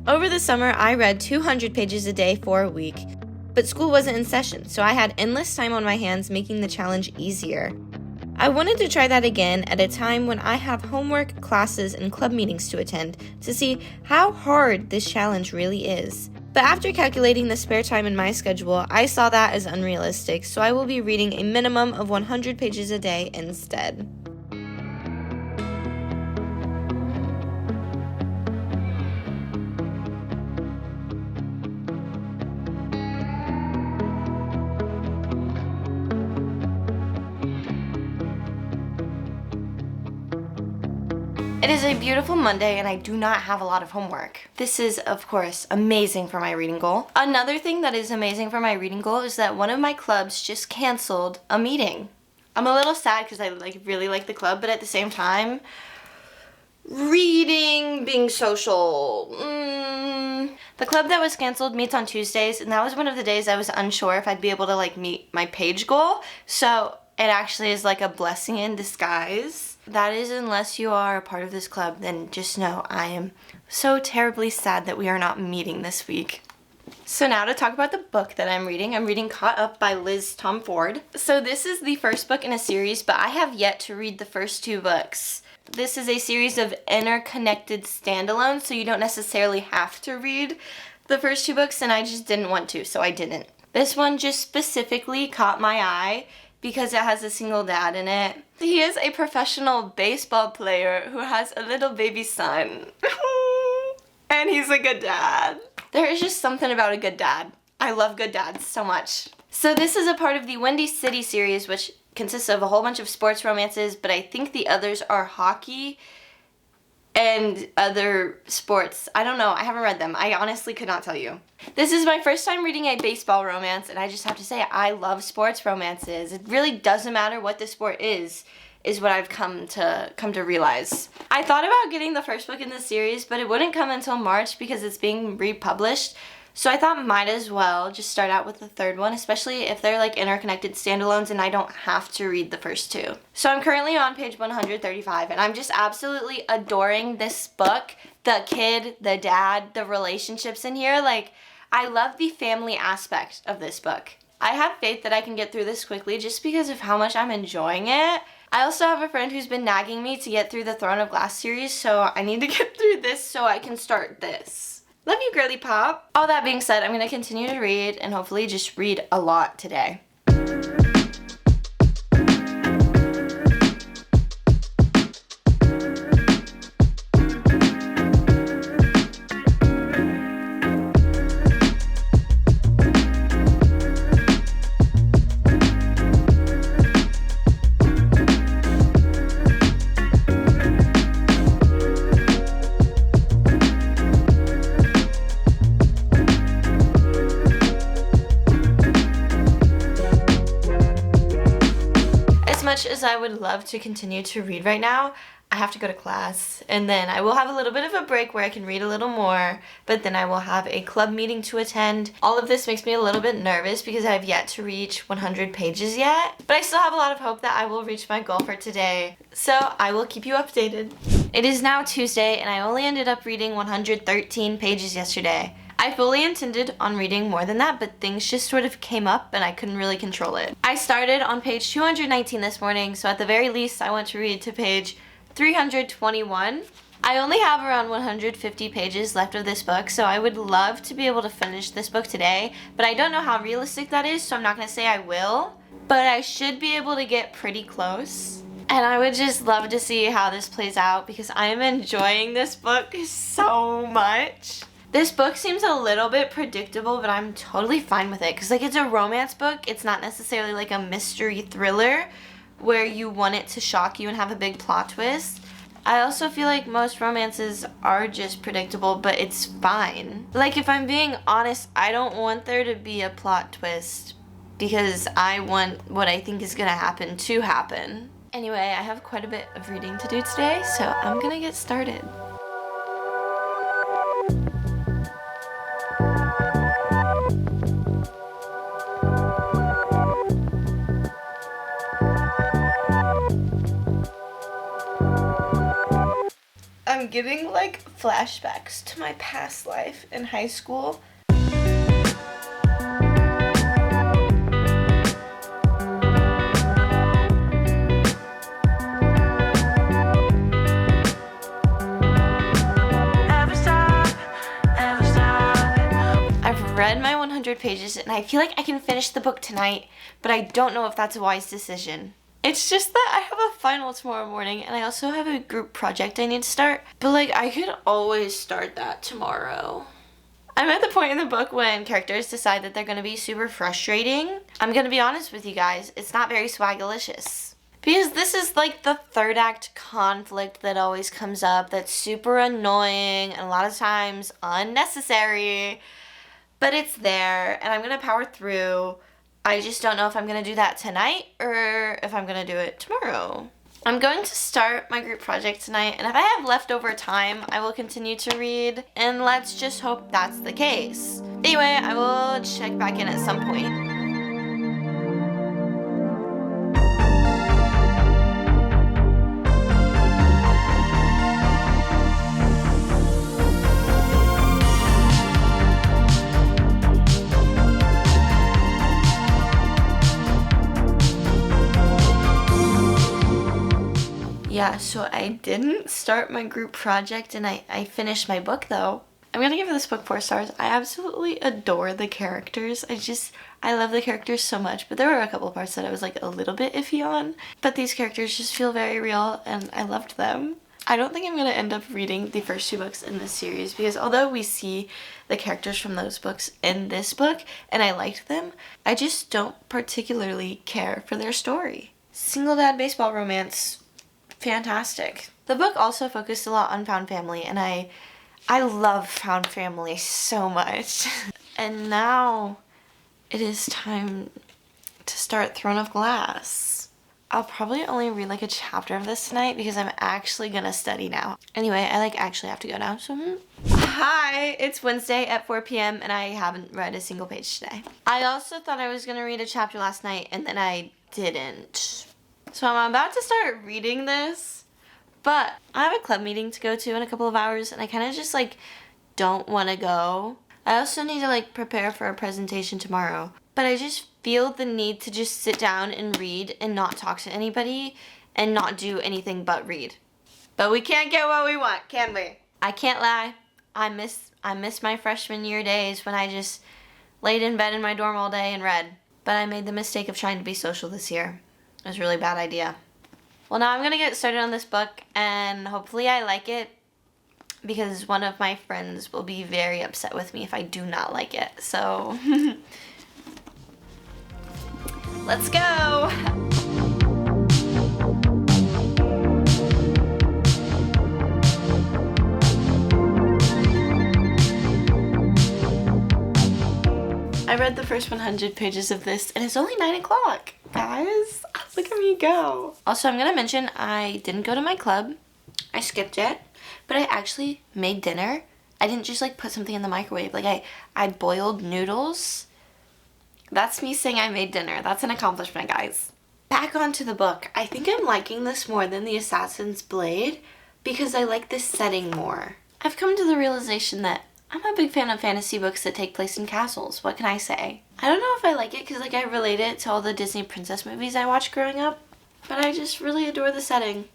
Over the summer, I read 200 pages a day for a week, but school wasn't in session, so I had endless time on my hands, making the challenge easier. I wanted to try that again at a time when I have homework, classes, and club meetings to attend to see how hard this challenge really is. But after calculating the spare time in my schedule, I saw that as unrealistic, so I will be reading a minimum of 100 pages a day instead. It is a beautiful Monday and I do not have a lot of homework. This is, of course, amazing for my reading goal. Another thing that is amazing for my reading goal is that one of my clubs just canceled a meeting. I'm a little sad because I really like the club, but at the same time, reading, being social. The club that was canceled meets on Tuesdays, and that was one of the days I was unsure if I'd be able to meet my page goal. So it actually is like a blessing in disguise. That is, unless you are a part of this club, then just know I am so terribly sad that we are not meeting this week. So now to talk about the book that I'm reading. I'm reading Caught Up by Liz Tomforde. So this is the first book in a series, but I have yet to read the first two books. This is a series of interconnected standalones, so you don't necessarily have to read the first two books, and I just didn't want to, so I didn't. This one just specifically caught my eye because it has a single dad in it. He is a professional baseball player who has a little baby son. And he's a good dad. There is just something about a good dad. I love good dads so much. So this is a part of the Windy City series, which consists of a whole bunch of sports romances, but I think the others are hockey and other sports. I don't know, I haven't read them. I honestly could not tell you. This is my first time reading a baseball romance, and I just have to say I love sports romances. It really doesn't matter what the sport is what I've come to realize. I thought about getting the first book in the series, but it wouldn't come until March because it's being republished. So I thought might as well just start out with the third one, especially if they're interconnected standalones and I don't have to read the first two. So I'm currently on page 135 and I'm just absolutely adoring this book. The kid, the dad, the relationships in here. I love the family aspect of this book. I have faith that I can get through this quickly just because of how much I'm enjoying it. I also have a friend who's been nagging me to get through the Throne of Glass series, so I need to get through this so I can start this. Love you, girly pop. All that being said, I'm going to continue to read and hopefully just read a lot today. As I would love to continue to read right now, I have to go to class, and then I will have a little bit of a break where I can read a little more, but then I will have a club meeting to attend. All of this makes me a little bit nervous because I have yet to reach 100 pages yet, but I still have a lot of hope that I will reach my goal for today, so I will keep you updated. It is now Tuesday, and I only ended up reading 113 pages yesterday. I fully intended on reading more than that, but things just sort of came up and I couldn't really control it. I started on page 219 this morning, so at the very least I want to read to page 321. I only have around 150 pages left of this book, so I would love to be able to finish this book today, but I don't know how realistic that is, so I'm not going to say I will, but I should be able to get pretty close. And I would just love to see how this plays out because I am enjoying this book so much. This book seems a little bit predictable, but I'm totally fine with it because it's a romance book. It's not necessarily a mystery thriller where you want it to shock you and have a big plot twist. I also feel like most romances are just predictable, but it's fine. If I'm being honest, I don't want there to be a plot twist because I want what I think is going to happen. Anyway, I have quite a bit of reading to do today, so I'm going to get started. I'm getting like flashbacks to my past life in high school. I've read my 100 pages and I feel like I can finish the book tonight, but I don't know if that's a wise decision. It's just that I have a final tomorrow morning and I also have a group project I need to start, but like I could always start that tomorrow. I'm at the point in the book when characters decide that they're going to be super frustrating. I'm going to be honest with you guys, it's not very swagalicious. Because this is like the third act conflict that always comes up that's super annoying and a lot of times unnecessary. But it's there, and I'm going to power through. I just don't know if I'm going to do that tonight or if I'm going to do it tomorrow. I'm going to start my group project tonight, and if I have leftover time, I will continue to read, and let's just hope that's the case. Anyway, I will check back in at some point. Yeah, so I didn't start my group project and I finished my book though. I'm gonna give this book 4 stars. I absolutely adore the characters. I love the characters so much, but there were a couple parts that I was like a little bit iffy on. But these characters just feel very real and I loved them. I don't think I'm gonna end up reading the first 2 books in this series because although we see the characters from those books in this book and I liked them, I just don't particularly care for their story. Single dad baseball romance. Fantastic. The book also focused a lot on found family, and I love found family so much. And now it is time to start Throne of Glass. I'll probably only read like a chapter of this tonight because I'm actually gonna study now. Anyway, I actually have to go now, so Hi, it's Wednesday at 4 p.m. and I haven't read a single page today. I also thought I was gonna read a chapter last night and then I didn't. So I'm about to start reading this, but I have a club meeting to go to in a couple of hours and I kind of just don't want to go. I also need to prepare for a presentation tomorrow, but I just feel the need to just sit down and read and not talk to anybody and not do anything but read. But we can't get what we want, can we? I can't lie. I miss my freshman year days when I just laid in bed in my dorm all day and read. But I made the mistake of trying to be social this year. It was a really bad idea. Well, now I'm gonna get started on this book and hopefully I like it because one of my friends will be very upset with me if I do not like it. So, let's go! I read the first 100 pages of this and it's only 9 o'clock, guys. Look at me go. Also, I'm gonna mention I didn't go to my club. I skipped it, but I actually made dinner. I didn't just put something in the microwave. I boiled noodles. That's me saying I made dinner. That's an accomplishment, guys. Back onto the book. I think I'm liking this more than the Assassin's Blade because I like this setting more. I've come to the realization that I'm a big fan of fantasy books that take place in castles. What can I say? I don't know if I like it because I relate it to all the Disney princess movies I watched growing up, but I just really adore the setting.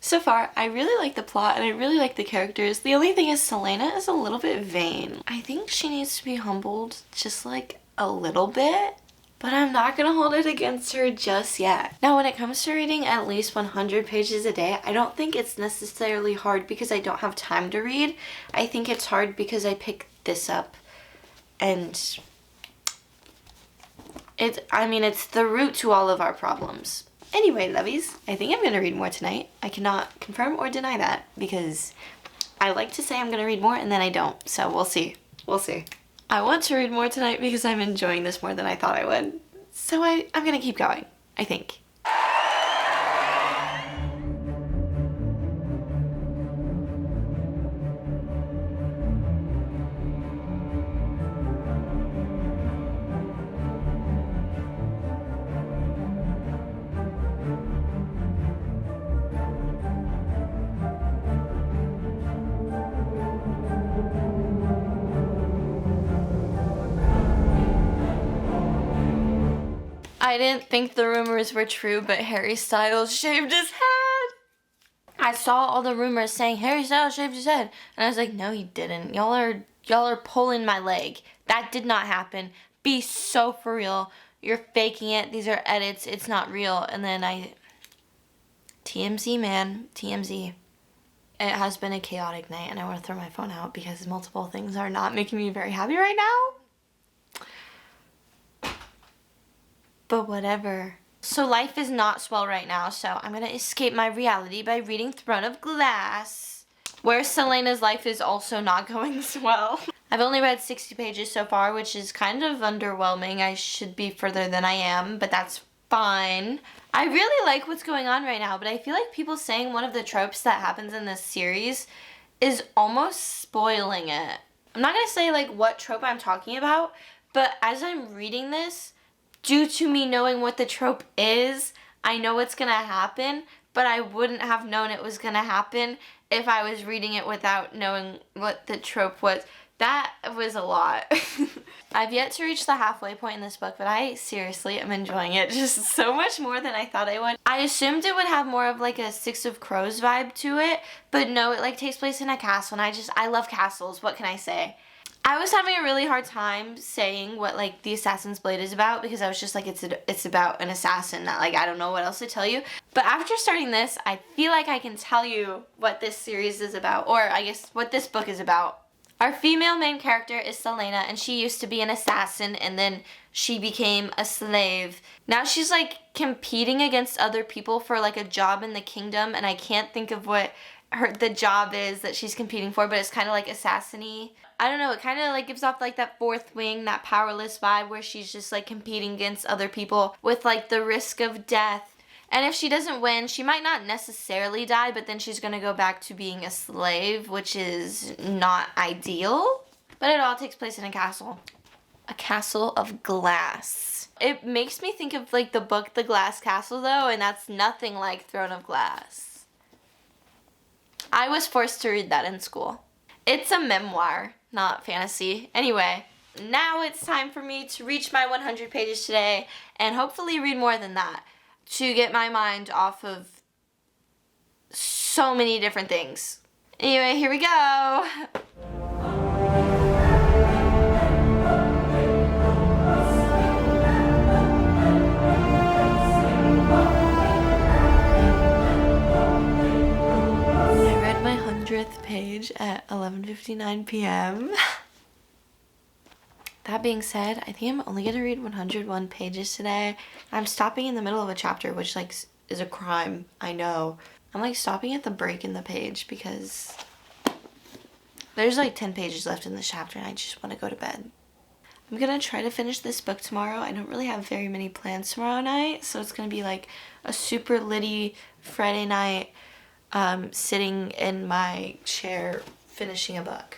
So far, I really like the plot and I really like the characters. The only thing is Selena is a little bit vain. I think she needs to be humbled just a little bit, but I'm not gonna hold it against her just yet. Now, when it comes to reading at least 100 pages a day, I don't think it's necessarily hard because I don't have time to read. I think it's hard because I pick this up and it's the root to all of our problems. Anyway, lovies, I think I'm gonna read more tonight. I cannot confirm or deny that because I like to say I'm gonna read more and then I don't, so we'll see. We'll see. I want to read more tonight because I'm enjoying this more than I thought I would. So I'm gonna keep going, I think. I didn't think the rumors were true, but Harry Styles shaved his head. I saw all the rumors saying Harry Styles shaved his head, and I was like, no, he didn't. Y'all are pulling my leg. That did not happen. Be so for real. You're faking it. These are edits. It's not real. And then TMZ, man. TMZ. It has been a chaotic night, and I want to throw my phone out because multiple things are not making me very happy right now. But whatever. So life is not swell right now, so I'm going to escape my reality by reading Throne of Glass, where Selena's life is also not going swell. I've only read 60 pages so far, which is kind of underwhelming. I should be further than I am, but that's fine. I really like what's going on right now, but I feel like people saying one of the tropes that happens in this series is almost spoiling it. I'm not going to say like what trope I'm talking about, but as I'm reading this, due to me knowing what the trope is, I know what's going to happen, but I wouldn't have known it was going to happen if I was reading it without knowing what the trope was. That was a lot. I've yet to reach the halfway point in this book, but I seriously am enjoying it just so much more than I thought I would. I assumed it would have more of like a Six of Crows vibe to it, but no, it like takes place in a castle, and I love castles. What can I say? I was having a really hard time saying what like the Assassin's Blade is about because I was just like it's about an assassin, not like I don't know what else to tell you. But after starting this, I feel like I can tell you what this series is about, or I guess what this book is about. Our female main character is Selena, and she used to be an assassin, and then she became a slave. Now she's like competing against other people for like a job in the kingdom, and I can't think of what the job is that she's competing for, but it's kind of like assassin-y. I don't know, it kind of like gives off like that fourth wing, that powerless vibe where she's just like competing against other people with like the risk of death. And if she doesn't win, she might not necessarily die, but then she's going to go back to being a slave, which is not ideal. But it all takes place in a castle. A castle of glass. It makes me think of like the book The Glass Castle though, and that's nothing like Throne of Glass. I was forced to read that in school. It's a memoir, not fantasy. Anyway, now it's time for me to reach my 100 pages today and hopefully read more than that, to get my mind off of so many different things. Anyway, here we go. I read my 100th page at 11:59 p.m. That being said, I think I'm only going to read 101 pages today. I'm stopping in the middle of a chapter, which like is a crime, I know. I'm like stopping at the break in the page because there's like 10 pages left in this chapter and I just want to go to bed. I'm going to try to finish this book tomorrow. I don't really have very many plans tomorrow night, so it's going to be like a super litty Friday night sitting in my chair finishing a book.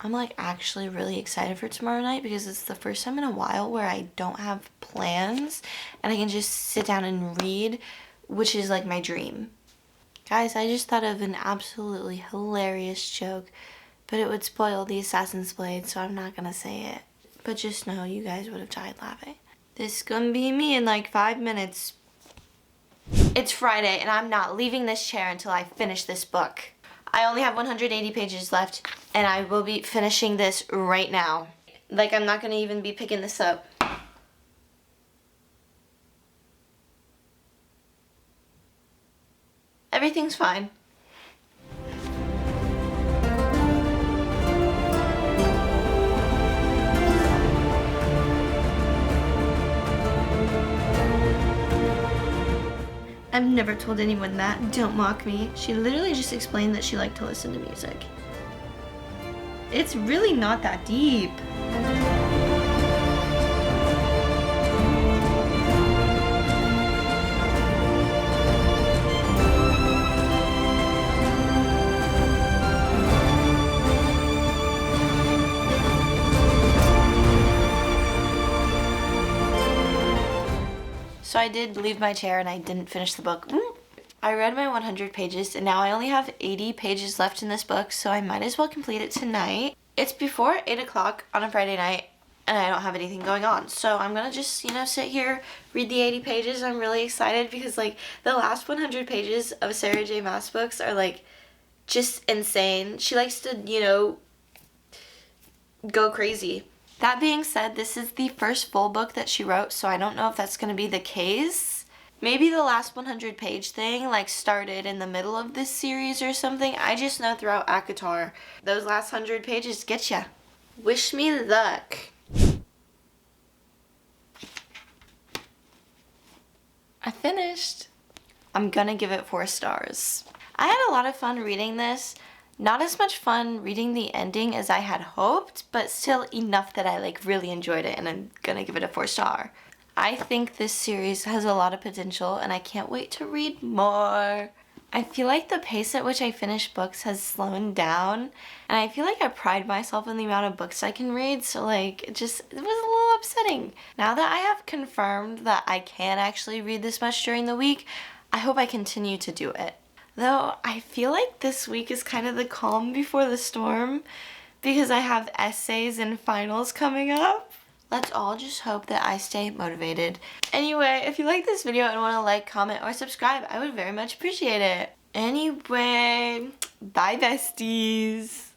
I'm like actually really excited for tomorrow night because it's the first time in a while where I don't have plans and I can just sit down and read, which is like my dream. Guys, I just thought of an absolutely hilarious joke, but it would spoil the Assassin's Blade, so I'm not gonna say it. But just know you guys would have died laughing. This is gonna be me in like 5 minutes. It's Friday and I'm not leaving this chair until I finish this book. I only have 180 pages left, and I will be finishing this right now. Like, I'm not going to even be picking this up. Everything's fine. I've never told anyone that. Don't mock me. She literally just explained that she liked to listen to music. It's really not that deep. So I did leave my chair and I didn't finish the book. I read my 100 pages and now I only have 80 pages left in this book, so I might as well complete it tonight. It's before 8 o'clock on a Friday night and I don't have anything going on. So I'm gonna just, you know, sit here, read the 80 pages. I'm really excited because like the last 100 pages of Sarah J Maas books are like just insane. She likes to, you know, go crazy. That being said, this is the first full book that she wrote, so I don't know if that's gonna be the case. Maybe the last 100 page thing like started in the middle of this series or something. I just know throughout ACOTAR, those last 100 pages get ya. Wish me luck. I finished. I'm gonna give it 4 stars. I had a lot of fun reading this. Not as much fun reading the ending as I had hoped, but still enough that I like really enjoyed it, and I'm gonna give it a 4 star. I think this series has a lot of potential and I can't wait to read more. I feel like the pace at which I finish books has slowed down, and I feel like I pride myself in the amount of books I can read, so like it was a little upsetting. Now that I have confirmed that I can actually read this much during the week, I hope I continue to do it. Though I feel like this week is kind of the calm before the storm because I have essays and finals coming up. Let's all just hope that I stay motivated. Anyway, if you like this video and want to like, comment, or subscribe, I would very much appreciate it. Anyway, bye besties.